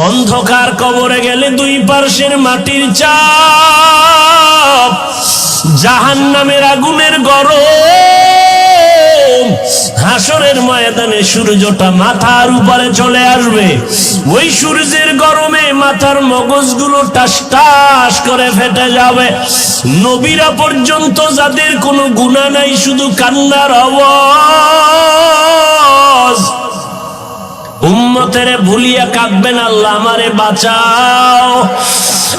অন্ধকার কবরে গেলে দুই পার্শ্বের মাটির চাপ, জাহান্নামের আগুনের গরম, হাসরের ময়দানে সূর্যটা মাথার উপরে চলে আসবে। ওই সূর্যের গরমে মাথার মগজগুলো টাস টাস করে ফেটে যাবে। নবীরা পর্যন্ত যাদের কোনো গুনাহ নাই, শুধু কান্নার আওয়াজ। উম্মতেরে ভুলিয়া কাঁদবেন, আল্লাহ আমারে বাঁচাও।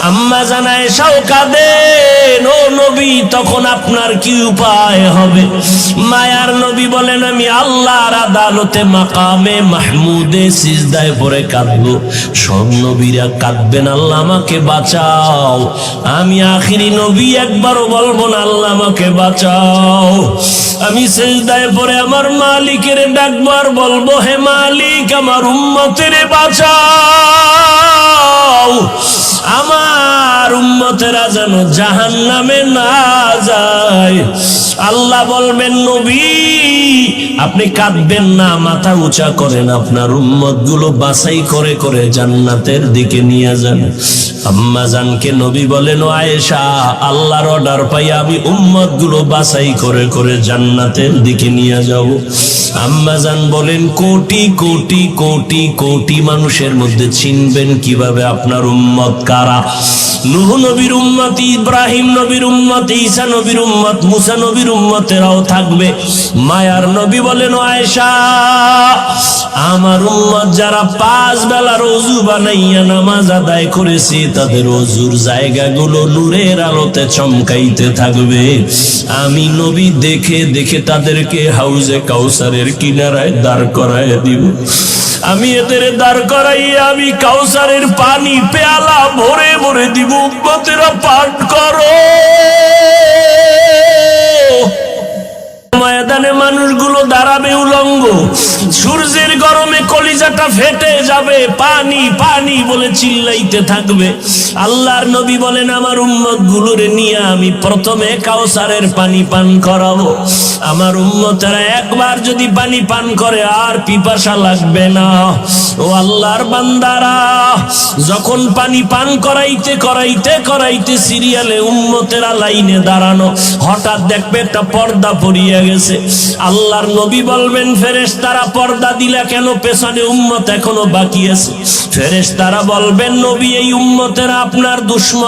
আম্মা জান আয়েশাও কাঁদেন, ও নবী তখন আপনার কি উপায় হবে? মায়ার নবী বলেন, আমি আল্লাহর আদালতে মাকামে মাহমুদে সিজদায় পড়ে কাঁদবো। সব নবীরা কাঁদবেন, আল্লাহ আমাকে বাঁচাও। আমি আখিরি নবী, একবারও বলবো না আল্লাহ আমাকে বাঁচাও। আমি সিজদায় পড়ে আমার মালিকের ডাকবো আর বলবো, হে মালিক আমার উম্মতের বাঁচাও, আমার উম্মতেরা যেন জাহান্নামে না যায়। আল্লাহ বলবেন, নবী আপনি কাঁদবেন না, মাথা উঁচা করেন, আপনার উম্মত গুলো বাছাই করে করে জান্নাতের দিকে নিয়ে যান। আম্মা জানকে নবী বলেন, ও আয়েশা আল্লাহর অর্ডার পাই আমি উম্মত গুলো বাছাই করে করে জান্নাতের দিকে নিয়ে যাব। আম্মা জান বলেন, কোটি কোটি কোটি কোটি মানুষের মধ্যে চিনবেন কিভাবে আপনার উম্মত কারা? নূহ নবীর উম্মত, ইব্রাহিম নবীর উম্মত, ঈসা নবীর উম্মত, মুসা নবীর উম্মতেরাও থাকবে। মায়ার নবী বলেন, ও আয়েশা আমার উম্মত যারা 5 বেলার ওযু বানাইয়া নামাজ আদায় করেছে, তাদের ওযুর জায়গাগুলো নূরের আলোতে চমকাইতে থাকবে। আমি নবী দেখে দেখে তাদেরকে হাউজে কাউসারের কিনারায় দাঁড় করায় দিব। আমি এদের দাঁড় করাইয়া আমি কাউসারের পানি পেয়ালা ভরে ভরে দিব। উম্মতেরা পান করো। ময়দানে মানুষগুলো দাঁড়াবে উলঙ্গ, সূর্যের গরমে কলিজাটা ফেটে যাবে, পানি পানি বলে চিল্লাইতে থাকবে। আল্লাহর নবী বলেন, আমার উম্মত গুলোরে নিয়ে আমি প্রথমে কাউসারের পানি পান করাবো। আমার উম্মতেরা একবার যদি পানি পান করে আর পিপাসা লাগবে না। ও আল্লাহর বান্দারা, যখন পানি পান করাইতে করাইতে করাইতে সিরিয়ালে উম্মতেরা লাইনে দাঁড়ানো, হঠাৎ দেখবে একটা পর্দা পড়িয়া গেছে। আল্লাহর নবী বলবেন, ফেরেশতারা পর্দা দিলা কেন? পেছনে উম্মত এখনো বাকি আছে। ফেরেশতারা বলবেন, নবী এই উম্মতেরা আপনার দুশমন।